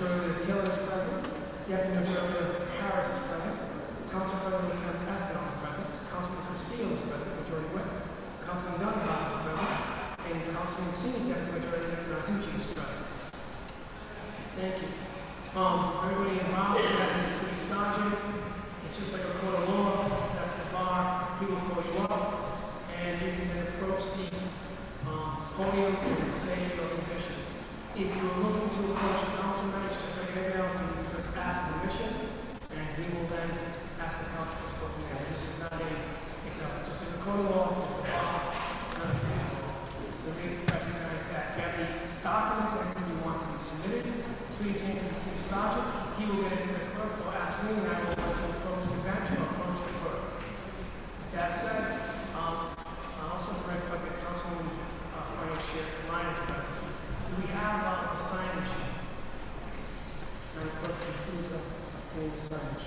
Majority Leader Taylor is present. Deputy Majority Leader Harris is present. Council President Lieutenant Espinal is present. Councilman Castillo is present. Majority Whip. Councilman Dunbar is present. And Councilman Senior Deputy Majority Leader Narducci is present. Thank you. Everybody involved, that is the city sergeant. It's just like a court of law. That's the bar. He will call you up, and you can then approach the podium and say your position. If you are looking to approach a council member, just like everybody else, you need to first ask permission, and he will then ask the council to go from there. This is not it's just like a court of law. It's the bar. It's not a city law. So we recognize that. If you have any documents, anything you want to be submitted, please hand to the city sergeant. He will get it to the clerk or ask me, and I will let you approach the bench or approach the clerk. With that said, I also like for the councilman Finance Chair Lyons president. Do we have the signage? And the clerk, please obtain the signage.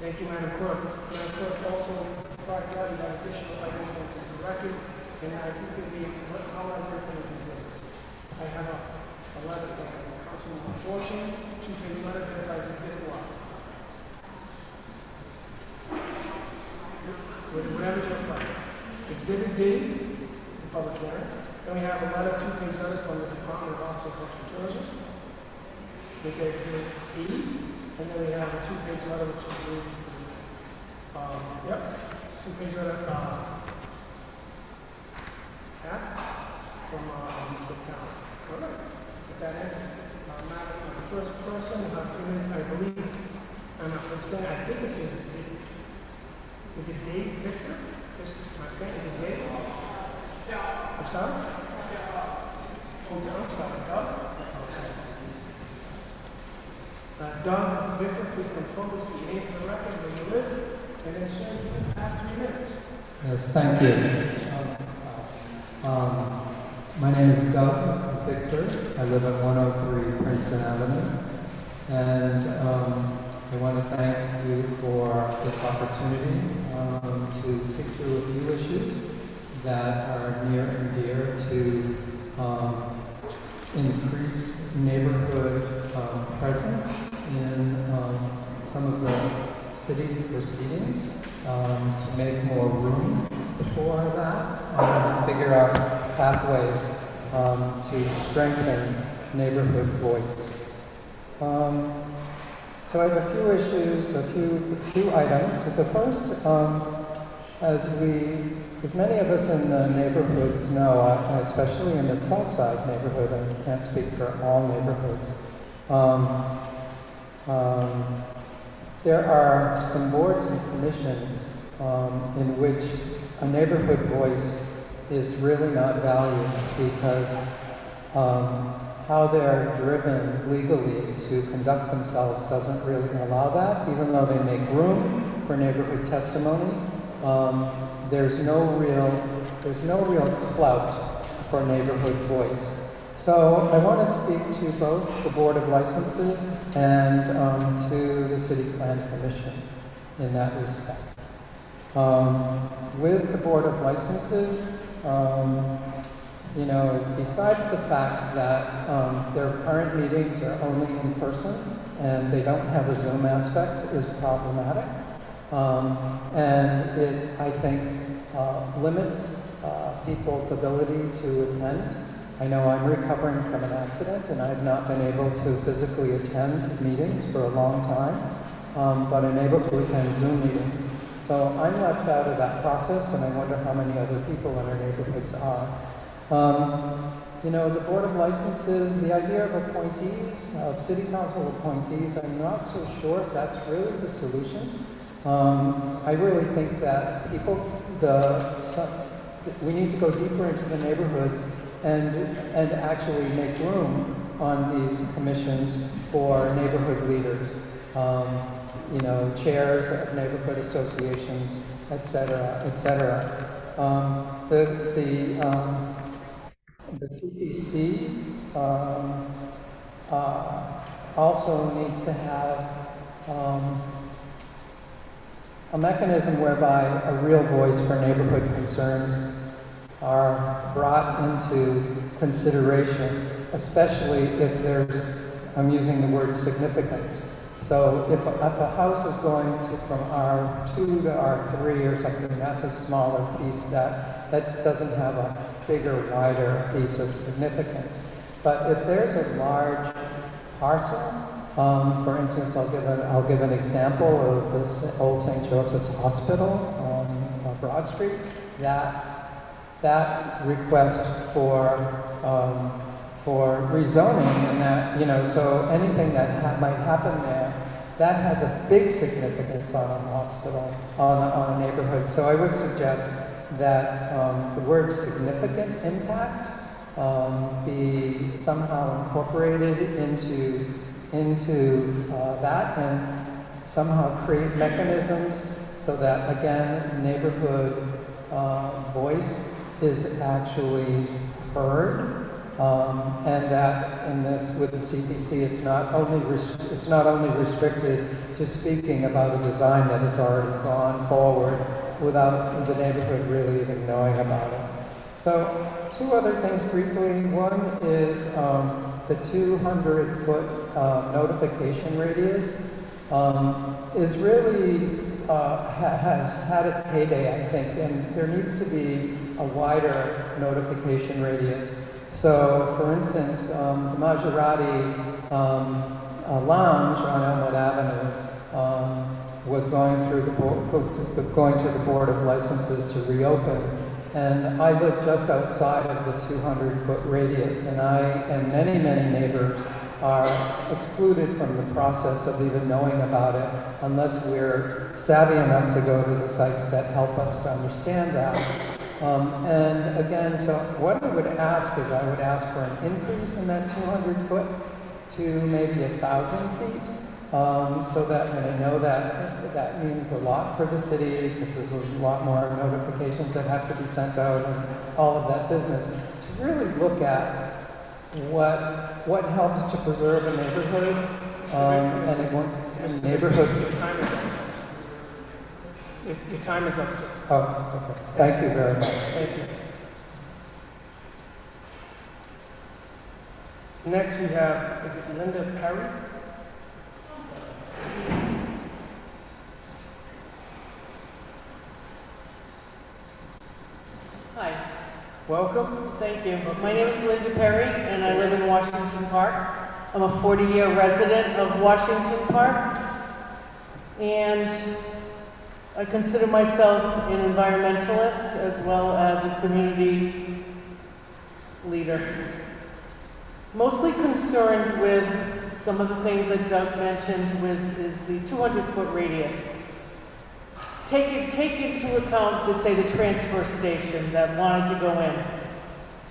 Thank you, Madam Clerk. Madam Clerk, also, prior to that, we have additional items into the record, and I think that we highlighted from these exhibits. I have a letter from Councilman Fortune, 2-page letter that identifies Exhibit 1. Whatever's your pleasure. Exhibit D, the public hearing. Then we have a letter, 2-page letter from the Department of Arts and Culture, Georgia. We get Exhibit E. And then we have a 2-page letter, which includes the, 2-page letter, F from Mr. Town. All right, with that end, Madam, the first person, will have 3 minutes, I believe, I'm not from saying, I think is it Dave Victor? Am I saying, is it Dave? Yeah. I'm sorry? Oh, I'm sorry, Doug? Doug Victor, please come forward, state your name for the record, where you live, and then sir, you have 3 minutes. Yes, thank you. My name is Doug Victor. I live at 103 Princeton Avenue, and I want to thank you for this opportunity to speak to a few issues that are near and dear to increased neighborhood presence in some of the city proceedings, to make more room for that, to figure out pathways to strengthen neighborhood voice. So I have a few issues, a few items. The first, as many of us in the neighborhoods know, especially in the South Side neighborhood, I can't speak for all neighborhoods, there are some boards and commissions in which a neighborhood voice is really not valued because how they're driven legally to conduct themselves doesn't really allow that, even though they make room for neighborhood testimony. There's no real clout for neighborhood voice. So I want to speak to both the Board of Licenses and to the City Plan Commission in that respect. With the Board of Licenses, besides the fact that their current meetings are only in person and they don't have a Zoom aspect is problematic. And it, I think, limits people's ability to attend. I know I'm recovering from an accident and I've not been able to physically attend meetings for a long time, but I'm able to attend Zoom meetings. So I'm left out of that process, and I wonder how many other people in our neighborhoods are. The Board of Licenses, the idea of appointees, of City Council appointees, I'm not so sure if that's really the solution. I really think that we need to go deeper into the neighborhoods and actually make room on these commissions for neighborhood leaders, chairs of neighborhood associations, et cetera, et cetera. The CPC also needs to have a mechanism whereby a real voice for neighborhood concerns are brought into consideration, especially if there's, I'm using the word significance. So if a house is going from R2 to R3 or something, that's a smaller piece that doesn't have a bigger, wider piece of significance. But if there's a large parcel, for instance, I'll give an example of this old St. Joseph's Hospital on Broad Street. That request for rezoning, and that, you know, so anything that might happen there, that has a big significance on a hospital, on a neighborhood. So I would suggest that the word significant impact be somehow incorporated into that, and somehow create mechanisms so that, again, neighborhood voice is actually heard. And that in this, with the CPC, it's not only restricted to speaking about a design that has already gone forward without the neighborhood really even knowing about it. So, two other things briefly. One is the 200-foot notification radius is really has had its heyday, I think, and there needs to be a wider notification radius. So, for instance, the Maserati Lounge on Elmwood Avenue was going to the Board of Licenses to reopen, and I live just outside of the 200-foot radius, and I and many neighbors are excluded from the process of even knowing about it unless we're savvy enough to go to the sites that help us to understand that. And again, so what I would ask is I would ask for an increase in that 200 foot to maybe 1,000 feet, so that, and I know that means a lot for the city because there's a lot more notifications that have to be sent out and all of that business, to really look at what helps to preserve a neighborhood, and neighborhood. Your time is up, sir. Oh, okay. Thank you very much. Thank you. Next we have, is it Linda Perry? Hi. Welcome. Thank you. My name is Linda Perry, and I live in Washington Park. I'm a 40-year resident of Washington Park, and I consider myself an environmentalist as well as a community leader. Mostly concerned with some of the things that Doug mentioned is the 200-foot radius. Take into account, let's say, the transfer station that wanted to go in,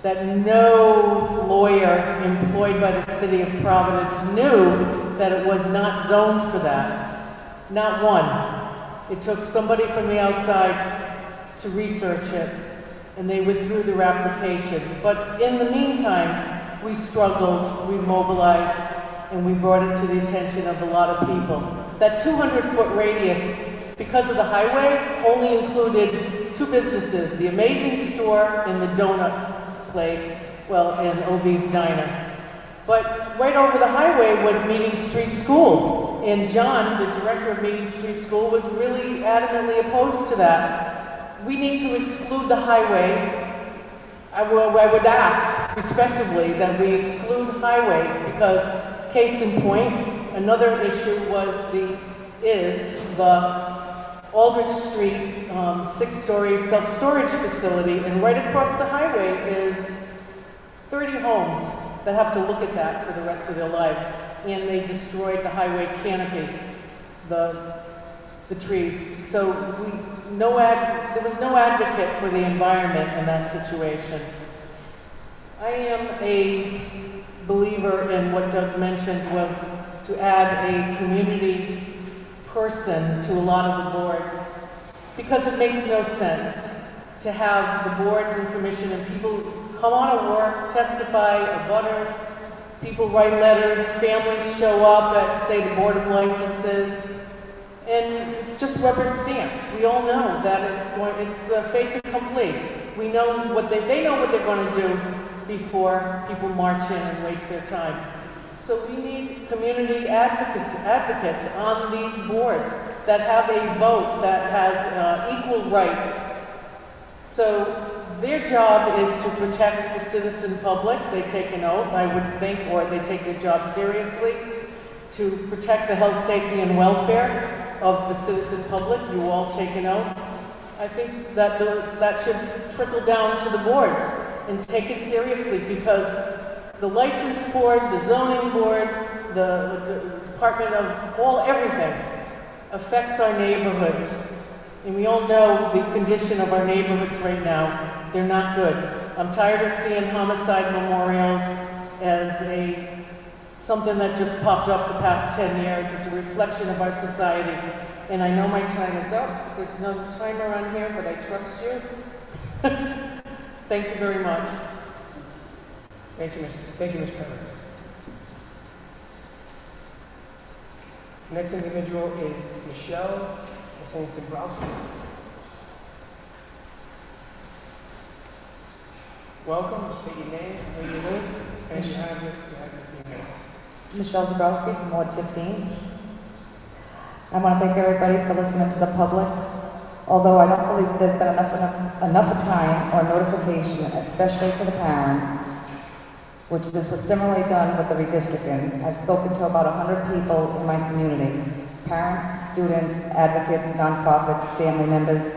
that no lawyer employed by the city of Providence knew that it was not zoned for that. Not one. It took somebody from the outside to research it, and they withdrew their application. But in the meantime, we struggled, we mobilized, and we brought it to the attention of a lot of people. That 200-foot radius, because of the highway, only included two businesses, the Amazing Store and the donut place, well, and OV's Diner. But right over the highway was Meeting Street School, and John, the director of Meeting Street School, was really adamantly opposed to that. We need to exclude the highway. I would ask, respectively, that we exclude highways because, case in point, another issue is the Aldrich Street 6-story self-storage facility, and right across the highway is 30 homes that have to look at that for the rest of their lives. And they destroyed the highway canopy, the trees. So there was no advocate for the environment in that situation. I am a believer in what Doug mentioned was to add a community person to a lot of the boards, because it makes no sense to have the boards and commission and people come on at work, testify, abutters, people write letters, families show up at, say, the Board of Licenses, and it's just rubber stamped. We all know that it's fait accompli. We know what they know what they're going to do before people march in and waste their time. So we need community advocates on these boards that have a vote, that has equal rights. So their job is to protect the citizen public. They take an oath, I would think, or they take their job seriously, to protect the health, safety, and welfare of the citizen public. You all take an oath. I think that that should trickle down to the boards and take it seriously, because the license board, the zoning board, the Department of everything affects our neighborhoods. And we all know the condition of our neighborhoods right now. They're not good. I'm tired of seeing homicide memorials as something that just popped up the past 10 years. It's a reflection of our society. And I know my time is up. There's no timer on here, but I trust you. Thank you very much. Thank you, Ms. Perry. Next individual is Michelle Zabrowski. Welcome. State your name, where you live, and you have your 3 minutes. Michelle Zabrowski from Ward 15. I want to thank everybody for listening to the public. Although I don't believe that there's been enough time or notification, especially to the parents, which this was similarly done with the redistricting. I've spoken to about 100 people in my community, parents, students, advocates, nonprofits, family members,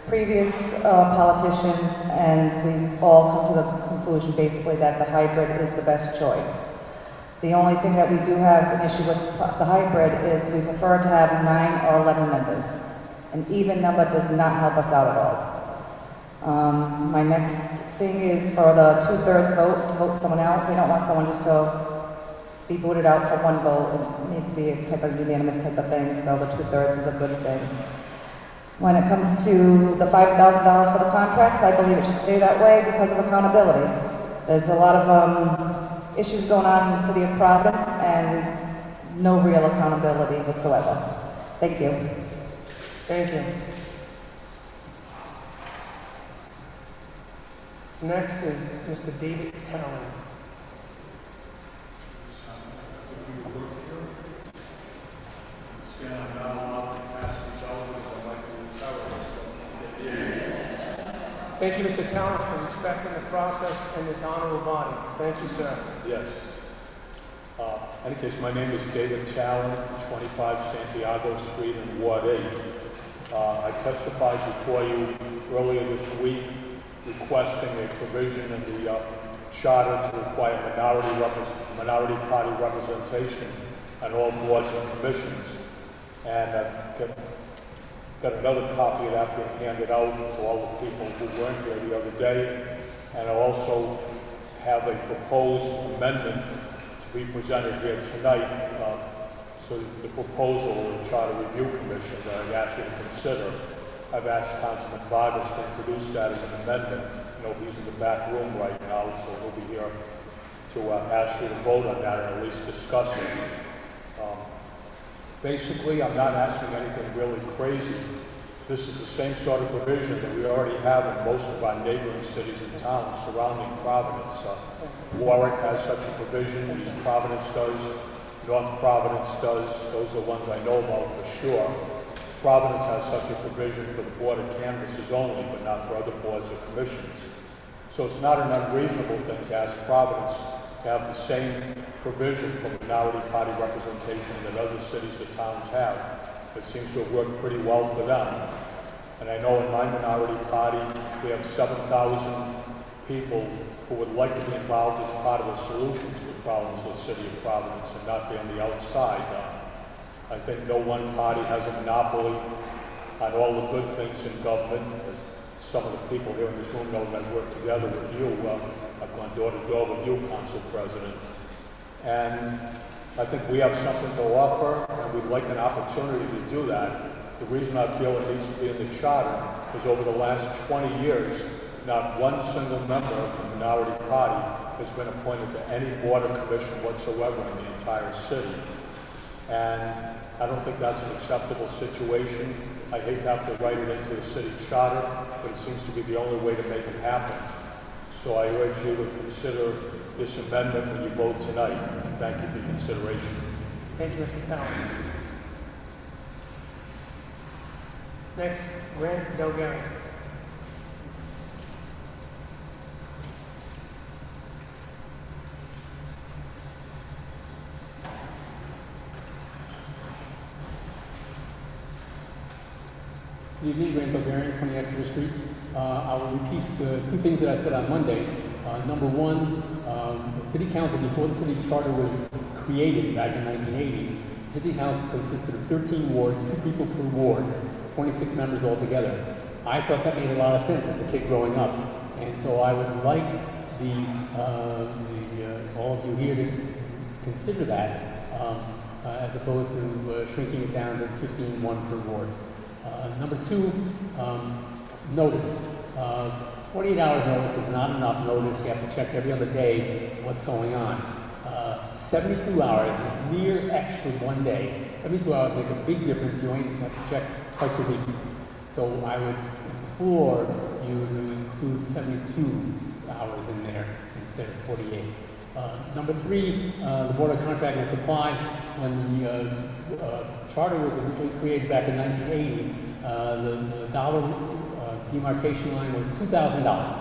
previous politicians, and we've all come to the conclusion basically that the hybrid is the best choice. The only thing that we do have an issue with the hybrid is we prefer to have 9 or 11 members. An even number does not help us out at all. My next thing is for the 2/3 vote, to vote someone out. We don't want someone just to be voted out for one vote. It needs to be a type of unanimous type of thing, so the 2/3 is a good thing. When it comes to the $5,000 for the contracts, I believe it should stay that way because of accountability. There's a lot of issues going on in the city of Providence and no real accountability whatsoever. Thank you. Thank you. Next is Mr. David Talon. Thank you, Mr. Talon, for respecting the process and this honorable body. Thank you, sir. Yes. In any case, my name is David Talon, 25 Santiago Street in Ward 8. I testified before you earlier this week requesting a provision in the charter to require minority party representation on all boards and commissions. And I've got another copy of that being handed out to all the people who weren't here the other day. And I also have a proposed amendment to be presented here tonight. So the proposal of the Charter Review Commission that I asked you to consider, I've asked Councilman Vargas to introduce that as an amendment. You know, he's in the back room right now, so he'll be here to ask you to vote on that and at least discuss it. Basically, I'm not asking anything really crazy. This is the same sort of provision that we already have in most of our neighboring cities and towns surrounding Providence. Warwick has such a provision, East Providence does, North Providence does. Those are the ones I know about for sure. Providence has such a provision for the Board of Canvassers only, but not for other boards or commissions. So it's not an unreasonable thing to ask Providence to have the same provision for minority party representation that other cities or towns have. It seems to have worked pretty well for them. And I know in my minority party, we have 7,000 people who would like to be involved as part of the solution to the problems of the city of Providence and not be on the outside. I think no one party has a monopoly on all the good things in government. As some of the people here in this room know that I've worked together with you. I've gone door to door with you, Council President. And I think we have something to offer, and we'd like an opportunity to do that. The reason I feel it needs to be in the charter is over the last 20 years, not one single member of the minority party has been appointed to any board or commission whatsoever in the entire city. And I don't think that's an acceptable situation. I hate to have to write it into the city charter, but it seems to be the only way to make it happen. So I urge you to consider this amendment when you vote tonight. And thank you for your consideration. Thank you, Mr. Talon. Next, Grant Delgado. Good evening, Grant Bulgarian, 20 Exeter Street. I will repeat two things that I said on Monday. Number one, the City Council, before the City Charter was created back in 1980, the City Council consisted of 13 wards, 2 people per ward, 26 members altogether. I thought that made a lot of sense as a kid growing up, and so I would like all of you here to consider that as opposed to shrinking it down to 15, 1 per ward. Number two, notice. 48 hours notice is not enough notice. You have to check every other day what's going on. 72 hours, a mere extra 1 day. 72 hours make a big difference. You only have to check twice a week. So I would implore you to include 72 hours in there instead of 48. Number three, the Board of Contract and Supply, when the charter was originally created back in 1980, the dollar demarcation line was $2,000.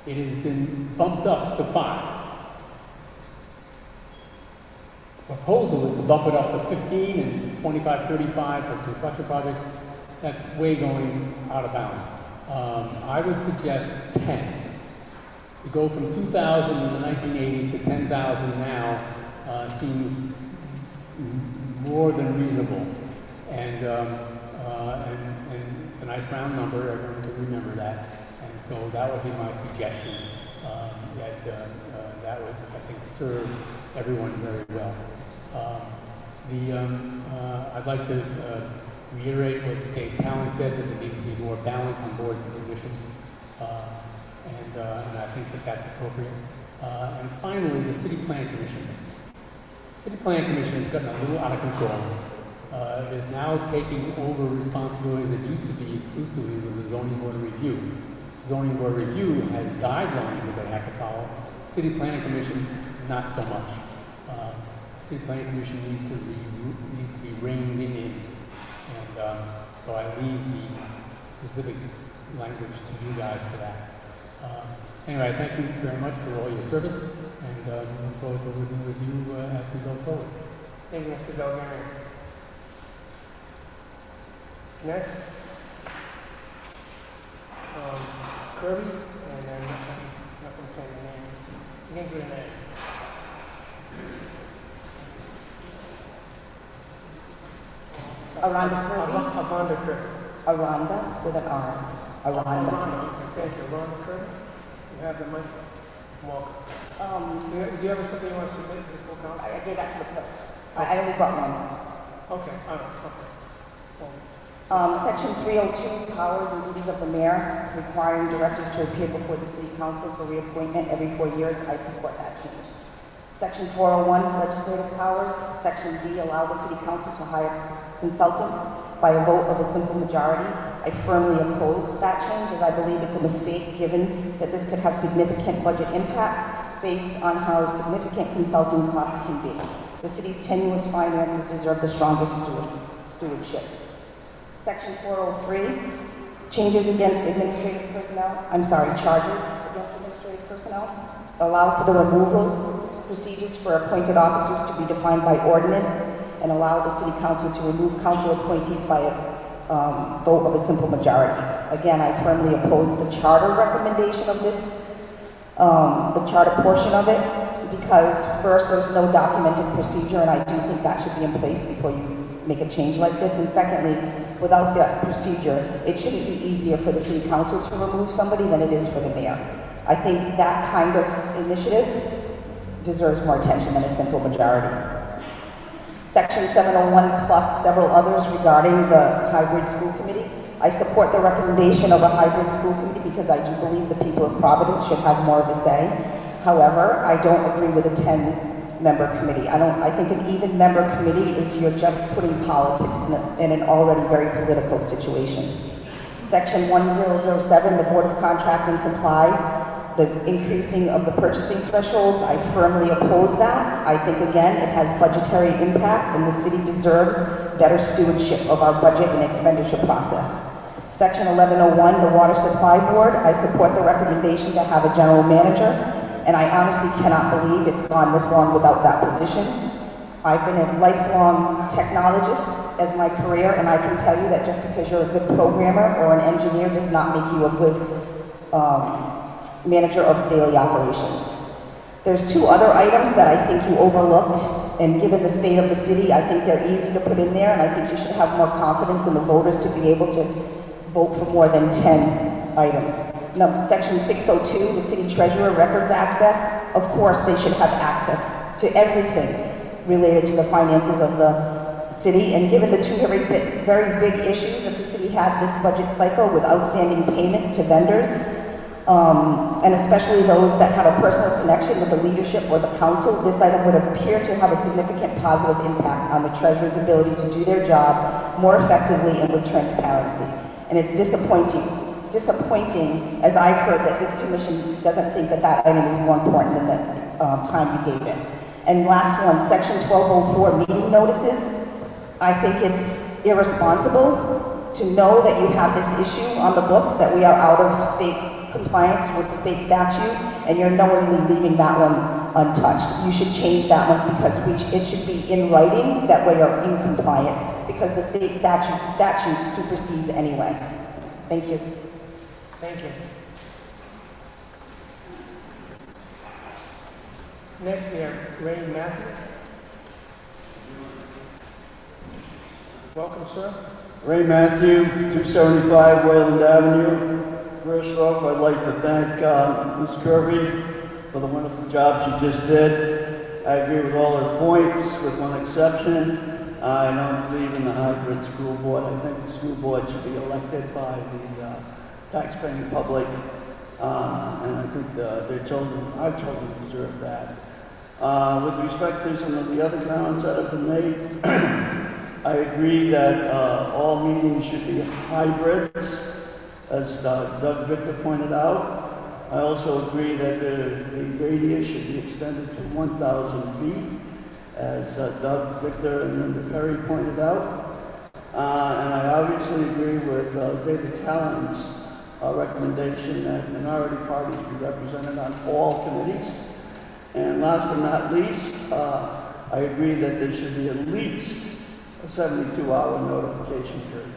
It has been bumped up to $5,000. The proposal is to bump it up to 15 and 25, 35 for construction projects. That's way going out of bounds. I would suggest 10. To go from 2,000 in the 1980s to 10,000 now seems more than reasonable, and it's a nice round number. Everyone can remember that, and so that would be my suggestion. That would, I think, serve everyone very well. I'd like to reiterate what Dave Talon said, that there needs to be more balance on boards and commissions. And I think that that's appropriate. And finally, the City Plan Commission. City Plan Commission has gotten a little out of control. It is now taking over responsibilities that used to be exclusively with the Zoning Board of Review. Zoning Board of Review has guidelines that they have to follow. City Planning Commission, not so much. City Planning Commission needs to be reined in, and so I leave the specific language to you guys for that. Anyway, thank you very much for all your service, and look forward to working with you as we go forward. Thank you, Mr. Delgado. Next, Kirby, and then nothing saying the name. Begins with an A. Aranda Kirby. Avonda Kirby. Aranda with an R. Aranda. Aranda, okay, thank you. Aranda Kirby. You have the mic. Welcome. Do you have something you want to submit to the full council? I gave that to the clerk. I only brought one. Okay, okay. Section 302, powers and duties of the mayor, requiring directors to appear before the city council for reappointment every 4 years. I support that change. Section 401, legislative powers. Section D, allow the city council to hire consultants by a vote of a simple majority. I firmly oppose that change, as I believe it's a mistake, given that this could have significant budget impact based on how significant consulting costs can be. The city's tenuous finances deserve the strongest stewardship. Section 403, charges against administrative personnel. Allow for the removal procedures for appointed officers to be defined by ordinance, and allow the city council to remove council appointees by a vote of a simple majority. Again, I firmly oppose the charter recommendation of this, the charter portion of it, because first, there's no documented procedure, and I do think that should be in place before you make a change like this. And secondly, without that procedure, it shouldn't be easier for the city council to remove somebody than it is for the mayor. I think that kind of initiative deserves more attention than a simple majority. Section 701 plus several others regarding the hybrid school committee. I support the recommendation of a hybrid school committee because I do believe the people of Providence should have more of a say. However, I don't agree with a 10 member committee. I think an even member committee is you're just putting politics in an already very political situation. Section 1007, the Board of Contract and Supply, the increasing of the purchasing thresholds, I firmly oppose that. I think, again, it has budgetary impact, and the city deserves better stewardship of our budget and expenditure process. Section 1101, the Water Supply Board, I support the recommendation to have a general manager, and I honestly cannot believe it's gone this long without that position. I've been a lifelong technologist as my career, and I can tell you that just because you're a good programmer or an engineer does not make you a good manager of daily operations. There's two other items that I think you overlooked, and given the state of the city, I think they're easy to put in there, and I think you should have more confidence in the voters to be able to vote for more than 10 items. No, Section 602, the city treasurer records access. Of course, they should have access to everything related to the finances of the city, and given the two very big issues that the city had this budget cycle with outstanding payments to vendors, and especially those that have a personal connection with the leadership or the council, this item would appear to have a significant positive impact on the treasurer's ability to do their job more effectively and with transparency. And it's disappointing as I've heard that this commission doesn't think that that item is more important than the time you gave it. And last one, Section 1204, meeting notices. I think it's irresponsible to know that you have this issue on the books, that we are out of state compliance with the state statute, and you're knowingly leaving that one untouched. You should change that one because it should be in writing, that way you're in compliance, because the state statute supersedes anyway. Thank you. Thank you. Next, we have Ray Matthews. Welcome, sir. Ray Matthew, 275 Wayland Avenue. First off, I'd like to thank Ms. Kirby for the wonderful job she just did. I agree with all her points, with one exception. I don't believe in the hybrid school board. I think the school board should be elected by the taxpaying public, and I think their children, our children, deserve that. With respect to some of the other comments that have been made, I agree that all meetings should be hybrids, as Doug Victor pointed out. I also agree that the radius should be extended to 1,000 feet, as Doug Victor and Linda Perry pointed out. And I obviously agree with David Callan's recommendation that minority parties be represented on all committees. And last but not least, I agree that there should be at least a 72-hour notification period.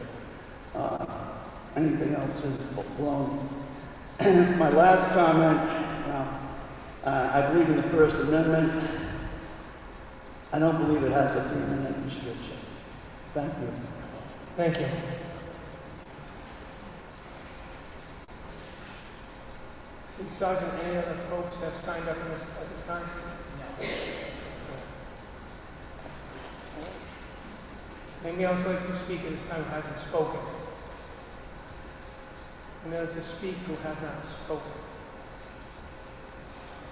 Anything else is baloney. My last comment, I believe in the First Amendment. I don't believe it has a 3-minute restriction. Thank you. Thank you. See, Sergeant, any other folks have signed up at this time? No. Anybody else like to speak at this time who hasn't spoken? And there's to speak who has not spoken.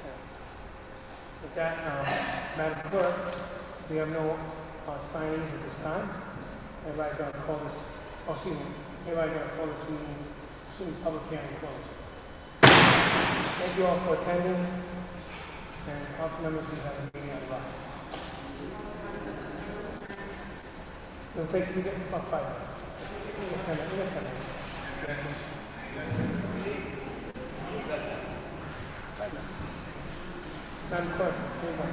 Okay. With that, Madam Clerk, we have no signees at this time. Everybody going to call this, everybody going to call this meeting, assuming public hearing closed. Thank you all for attending, and council members, we have a meeting on the rise. We get about 5 minutes. We got 10 minutes. 5 minutes. Madam Clerk, here you go.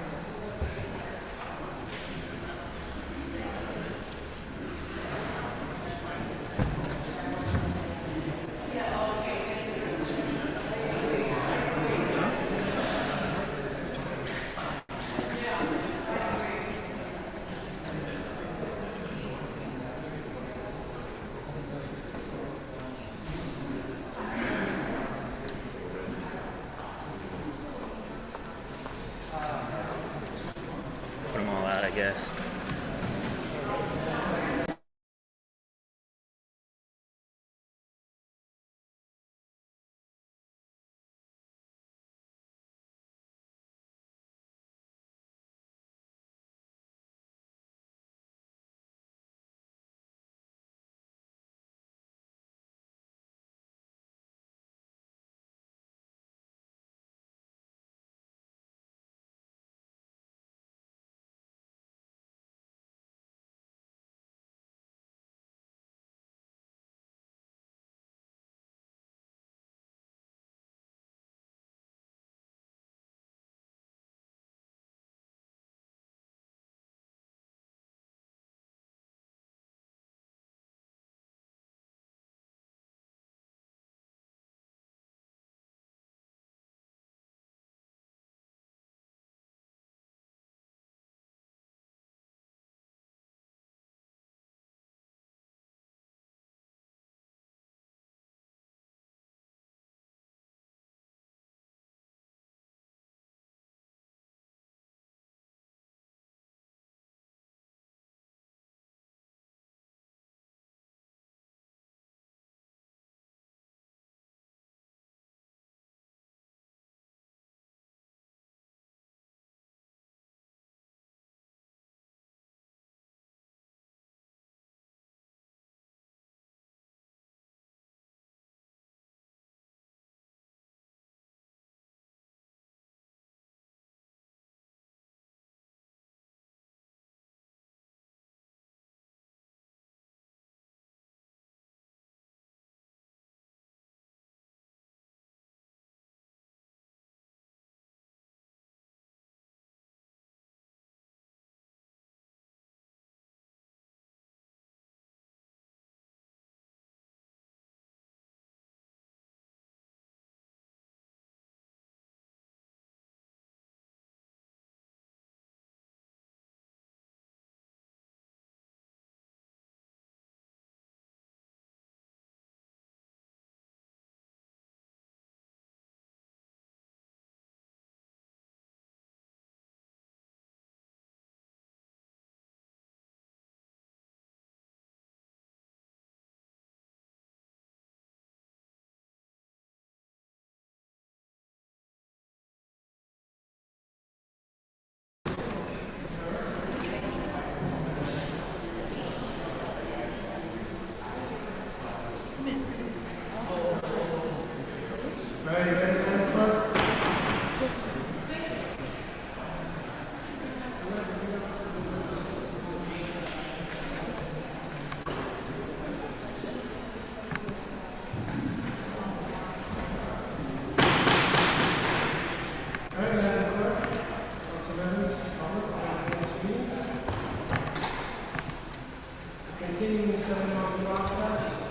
7-month process.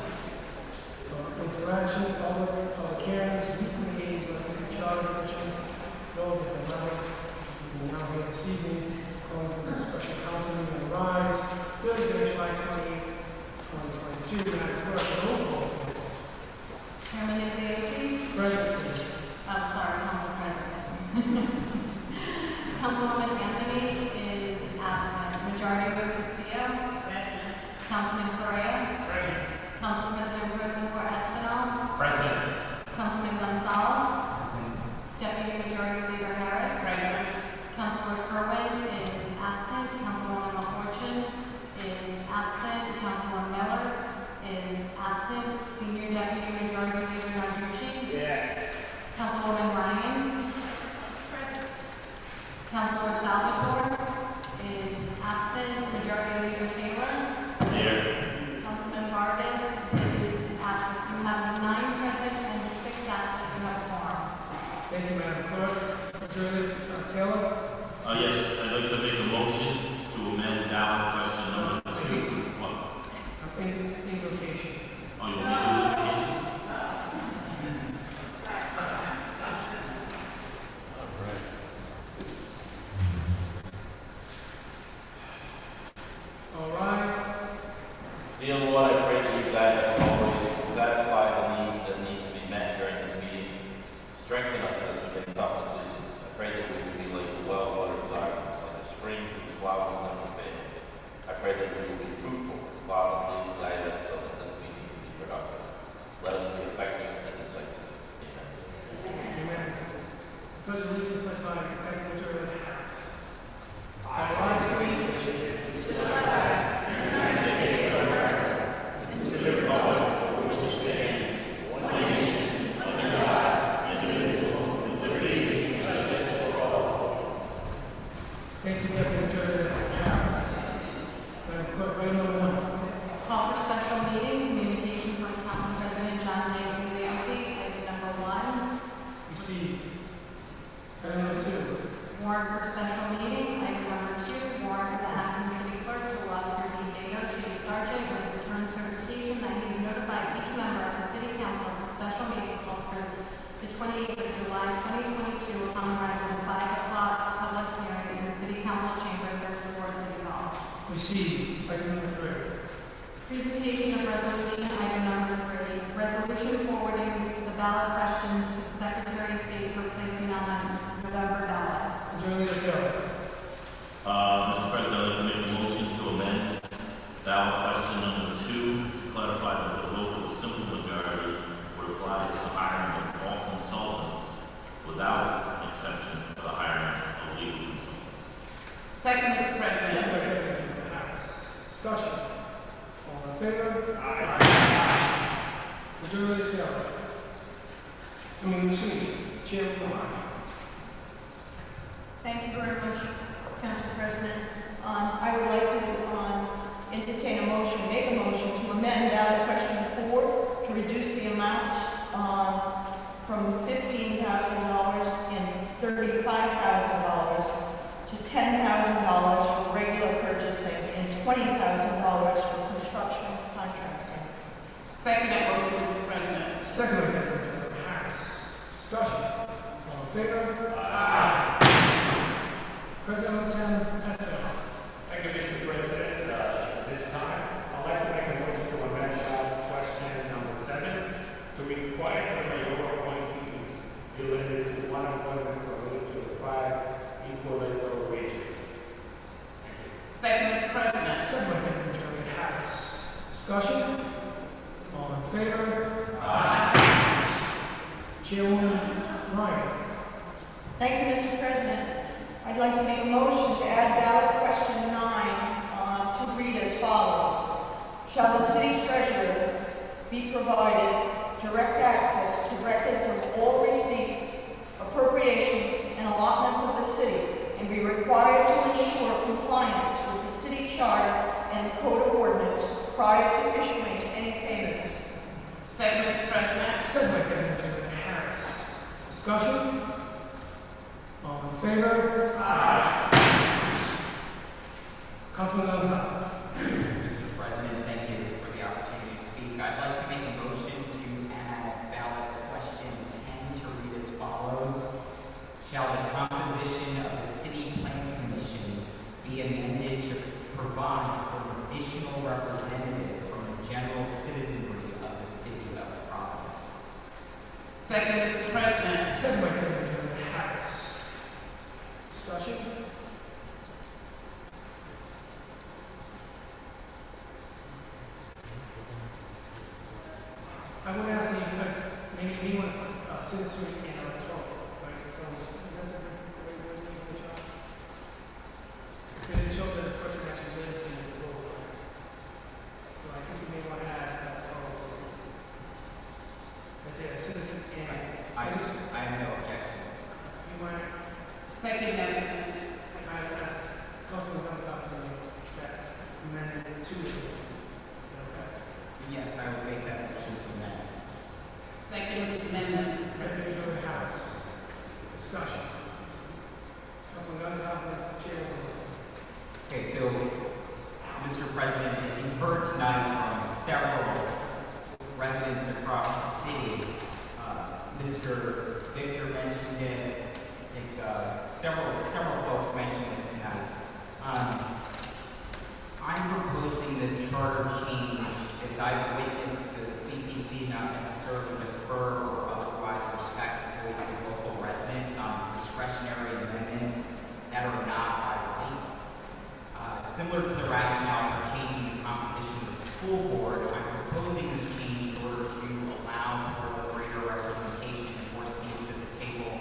Interaction, public hearings, weekly meetings with the city charter commission, no different levels. We're now here this evening, calling for the special council meeting to rise, Thursday, July 28, 2022. Madam Clerk, roll call, please. Chairman Nigliosi? Present, please. I'm sorry, Council President. Councilwoman Anthony is absent. Majority Whip Castillo? Present. Councilman Correa? Present. Council President Pro Tempore Espinal? Present. Councilman Gonzalez? Present. Deputy Majority Leader Harris? Present. Councilor Kerwin is absent. Councilwoman LaFortune is absent. Councilor Miller is absent. Senior Deputy Majority Leader Narducci? Yeah. Councilwoman Ryan? Present. Councilor Salvatore is absent. Majority Leader Taylor? Here. Councilman Vargas is absent. You have 9 present and 6 absent. You have a quorum. Thank you, Madam Clerk. Majority Leader Taylor? Yes, I'd like to make a motion to amend ballot question number 2. What? Invocation. Oh, you want me to do the invocation? All rise. Dear Lord, I pray that you guide us always, satisfy the needs that need to be met during this meeting, strengthen us as we make tough decisions. I pray that we will be like the well-watered gardens, like a spring whose flowers never fade. I pray that we will be fruitful. Father, please guide us so that this meeting can be productive. Let us be effective and decisive. Amen. Amen. Pledge allegiance led by Deputy Majority Leader Harris. All rise, please. Thank you, Deputy Majority Leader Harris. Madam Clerk, item number 1. Call for special meeting, communication from Council President John J. Nigliosi, item number 1. Received. Item number 2. Warrant for special meeting, item number 2. Warrant for the acting city clerk to Oscar D. Bago, city sergeant, with return certification that he has notified each member of the city council of the special meeting called for the 28th of July 2022 upon the rise of the 5 o'clock public hearing in the city council chamber, 3rd floor, city hall. Received. Item number 3. Presentation of resolution, item number 3. Resolution forwarding the ballot questions to the Secretary of State for placement on the November ballot. Majority Leader Taylor. Mr. President, I'd like to make a motion to amend ballot question number 2 to clarify that the vote of a simple majority would apply to the hiring of all consultants without exception for the hiring of legal consultants. Second, Mr. Second President. by Deputy Majority Leader Harris. Discussion. All in favor? Aye. Majority Leader Taylor. Chair Kumar. Thank you very much, Council President. I would like to entertain a motion, make a motion to amend ballot question 4 to reduce the amounts from $15,000 and $35,000 to $10,000 for regular purchasing and $20,000 for construction contracting. Second that motion, Mr. President. Second by Deputy Majority Leader Harris. Discussion. All in favor? Aye. President Pro Tem Espinal. Thank you, Mr. President. At this time, I'd like to make a motion to amend ballot question number 7 to require the mayoral appointees be limited to 1 appointment for each of the 5 equal electoral regions. Thank you. Second, Mr. President. Second by Deputy Majority Leader Harris. Discussion. All in favor? Chairwoman Ryan. Thank you, Mr. President. I'd like to make a motion to add ballot question 9 to read as follows. Shall the city treasurer be provided direct access to records of all receipts, appropriations, and allotments of the city, and be required to ensure compliance with the city charter and the code of ordinance prior to issuing any payments? Second, Mr. President. Second by Deputy Majority Leader Harris. Discussion. All in favor? Councilman Gonzalez. Mr. President, thank you for the Second, Mr. President. Second by Councilman Harris. Discussion? I would ask maybe anyone citizenry and electoral, right? So is that different the way we're using the job? Because it shows that the person actually lives in the role. So I think we may want to add electoral to it. That they're a citizen and I have no objection. you want Second, I asked Councilman Duncan that amendment 2 is that okay? Yes, I would make that motion to amend. second amendment, Mr. President. President of the House. Discussion. Councilman Duncan, Chair. Okay, so, Mr. President, as you heard tonight from several residents across the city, Mr. Victor mentioned it, I think several folks mentioned this tonight. I'm proposing this charter change as I've witnessed the CPC not necessarily defer or otherwise respect the voice of local residents on discretionary amendments that are not by right. Similar to the rationale for changing the composition of the school board, I'm proposing this change in order to allow for greater representation and more seats at the table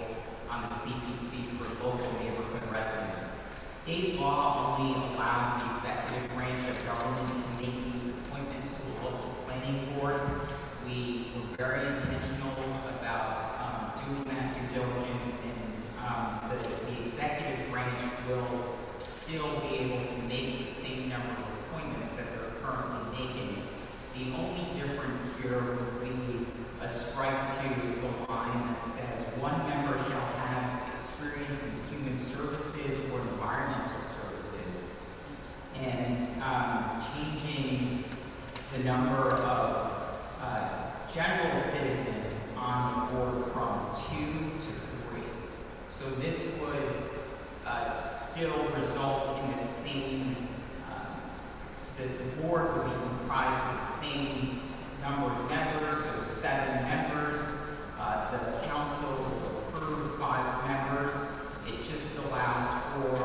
on the CPC for local neighborhood residents. State law only allows the executive branch of government to make these appointments to a local planning board. We were very intentional about doing that due diligence, and the executive branch will still be able to make the same number of appointments that they're currently making. The only difference here would be a strike to the line that says one member shall have experience in human services or environmental services, and changing the number of general citizens on the board from 2 to 3. So this would still result in the same, the board would be comprised of the same number of members, so 7 members. The council will approve 5 members. It just allows for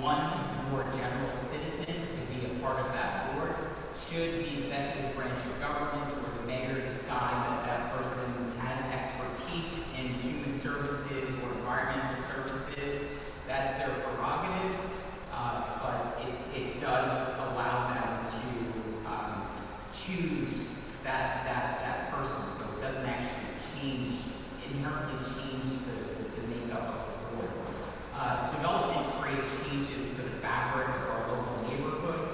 one more general citizen to be a part of that board. Should the executive branch of government or the mayor decide that that person has expertise in human services or environmental services, that's their prerogative, but it does allow them to choose that person, so it doesn't actually inherently change the makeup of the board. Development creates changes to the fabric of our local neighborhoods,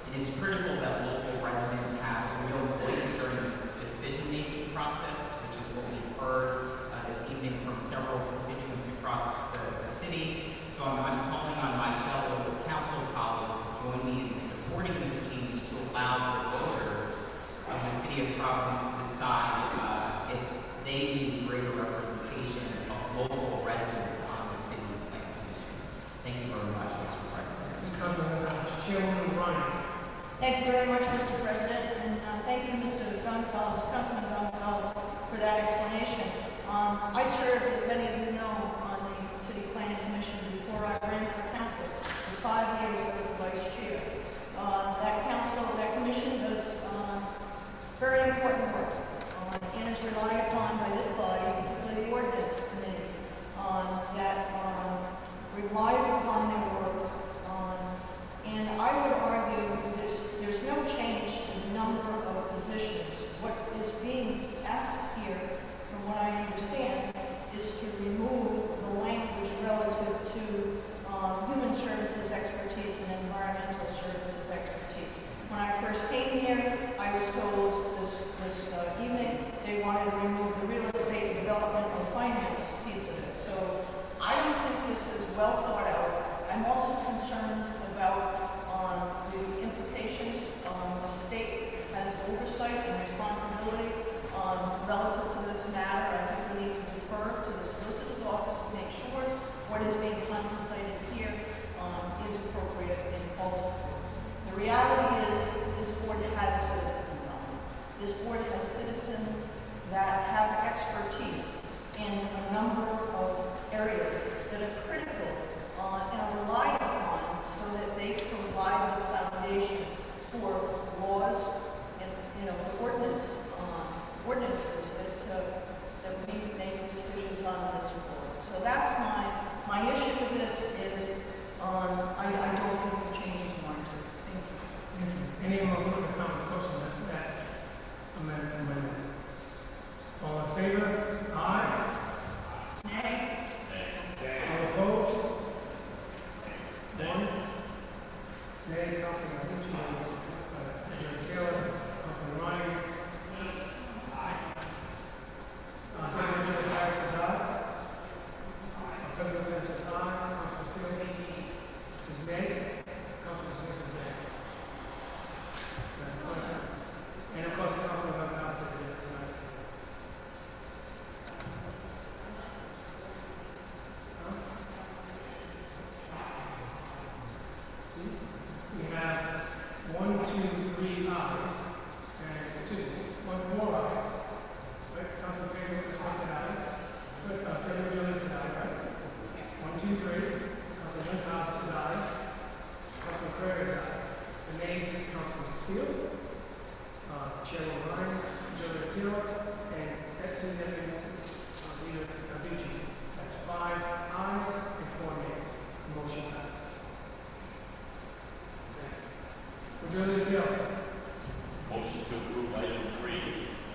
and it's critical that local residents have a real voice during this decision-making process, which is what we've heard this evening from several constituents across the city. So I'm calling on my fellow council colleagues to join me in supporting this change to allow the voters of the city of Providence to decide if they need greater representation of local residents on the city planning commission. Thank you very much, Mr. President. Chairwoman Ryan. Thank you very much, Mr. President, and thank you, Mr. Gonzalez, Councilman Gonzalez, for that explanation. I served, as many of you know, on the City Planning Commission before I ran for council. For 5 years, I was the vice chair. That commission does very important work and is relied upon by this body, particularly the ordinance committee, that relies upon their work. And I would argue there's no change to the number of positions. What is being asked here, from what I understand, is to remove the language relative to human services expertise and environmental services expertise. When I first came here, I was told this evening they wanted to remove the real estate development and finance piece of it. So I don't think this is well thought out. I'm also concerned about the implications. The state has oversight and responsibility relative to this matter. I think we need to defer to the solicitor's office to make sure what is being contemplated here is appropriate and called for. The reality is this board has citizens on it. This board has citizens that have expertise ordinances that we make decisions on this board. So that's my issue with this is I don't think the change is warranted. Thank you. Thank you. Any more further comments, questions on that amendment? All in favor? Aye. Nay? All opposed? One. Nay. Councilman Aducci, Attorney Taylor, Councilman Ryan. Deputy Attorney Harris says aye. President Tim says aye. Councilman Steele says nay. Councilman Steele says nay. And of course, Councilman Dunn said yes. The nice thing is. We have 1, 2, 3 ayes, and 4 ayes. Right, Councilman Pedro is supposed to have it. Deputy Jones is aye, right? 1, 2, 3. Councilman House is aye. Councilman Craig is aye. The nays is Councilman Steele, Chairman Ryan, Joe Taylor, and Texas Deputy Leader Aducci. That's 5 ayes and 4 nays. The motion passes. Majority Taylor. Motion to approve item 3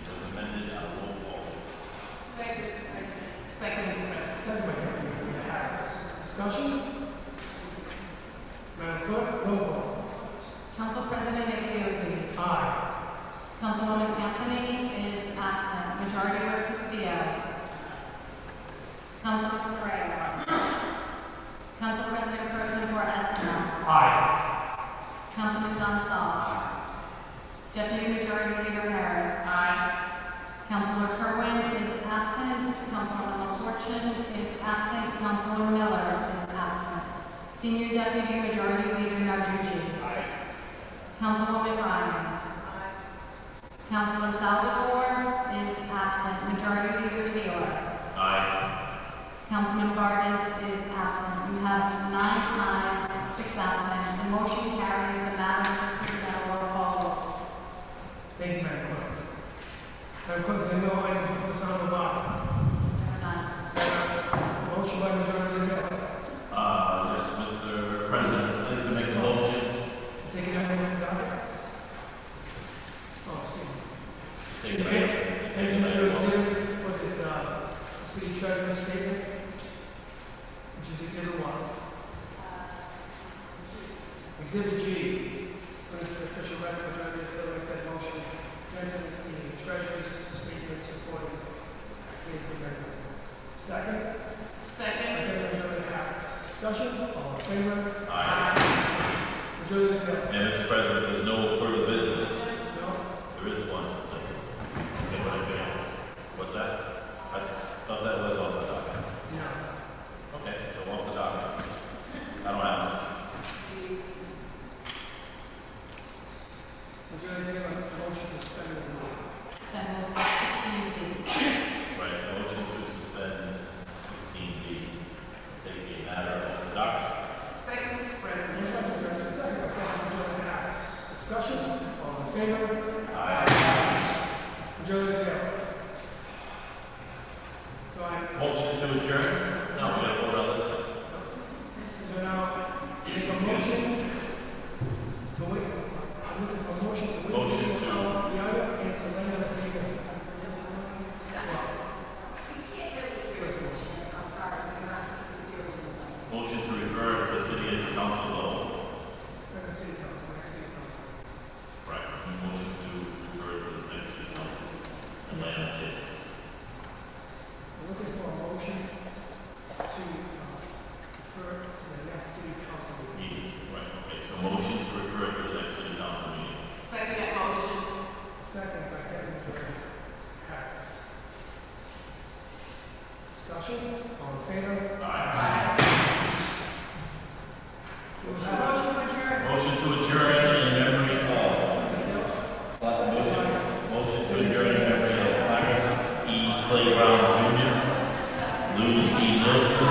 was amended on roll call. Second, Mr. President. Second by Deputy Leader Harris. Discussion? Madam Clerk, roll call. Council President Igliozzi. Aye. Councilwoman Anthony is absent. Majority Whip Castillo. Councilman Correa. Council President Pro Tempore Espinal. Aye. Councilman Gonzalez. Deputy Majority Leader Harris. Aye. Councilor Kerwin is absent. Councilwoman LaFortune is absent. Councilor Miller is absent. Senior Deputy Majority Leader Narducci. Aye. Councilwoman Ryan. Councilor Salvatore is absent. Majority Leader Taylor. Aye. Councilman Vargas is absent. You have 9 ayes and 6 absent. The motion carries. The matter is approved at a roll call vote. Thank you, Madam Clerk. Madam Clerk, is there no item before the sound of the bell? None. Motion by Majority Taylor. Yes, Mr. President, I'd like to make a motion. Take it out of the docket. Oh, excuse me. Thank you, Mr. Exhibit. Was it City Treasurer's statement? Which is Exhibit 1. Exhibit G. Under the official record, Majority Taylor makes that motion to enter the Treasurer's statement supporting his amendment. Second? Second. Majority Harris. Discussion? All in favor? Aye. Majority Taylor. And Mr. President, there's no further business. No? There is one. Okay, what I figured. What's that? I thought that was off the docket. No. Okay, so off the docket. I don't have it. Majority Taylor, motion to suspend the rules. Spend Rule 16B. Right, motion to suspend 16D. Take a matter off the docket. Second, Mr. President. Motion by Majority, second by Majority Harris. Discussion? All in favor? Aye. Majority Taylor. So Motion to adjourn? No, we gotta vote on this. so now, make a motion to wait. I'm looking for a motion to wait. Motion to- The item and to lay on the table. Motion to refer to city council as a whole. Let the city council, next city council. Right, motion to refer to the next city council and lay on the table. I'm looking for a motion to refer to the next city council meeting. Meeting, right, okay, so motion to refer to the next city council meeting. Second that motion. Second by Deputy Majority Harris. Discussion? All in favor? Aye. We'll have- Motion to adjourn in memory of. Motion to adjourn in memory of Clarence E. Playground Jr., Louis E. Wilson,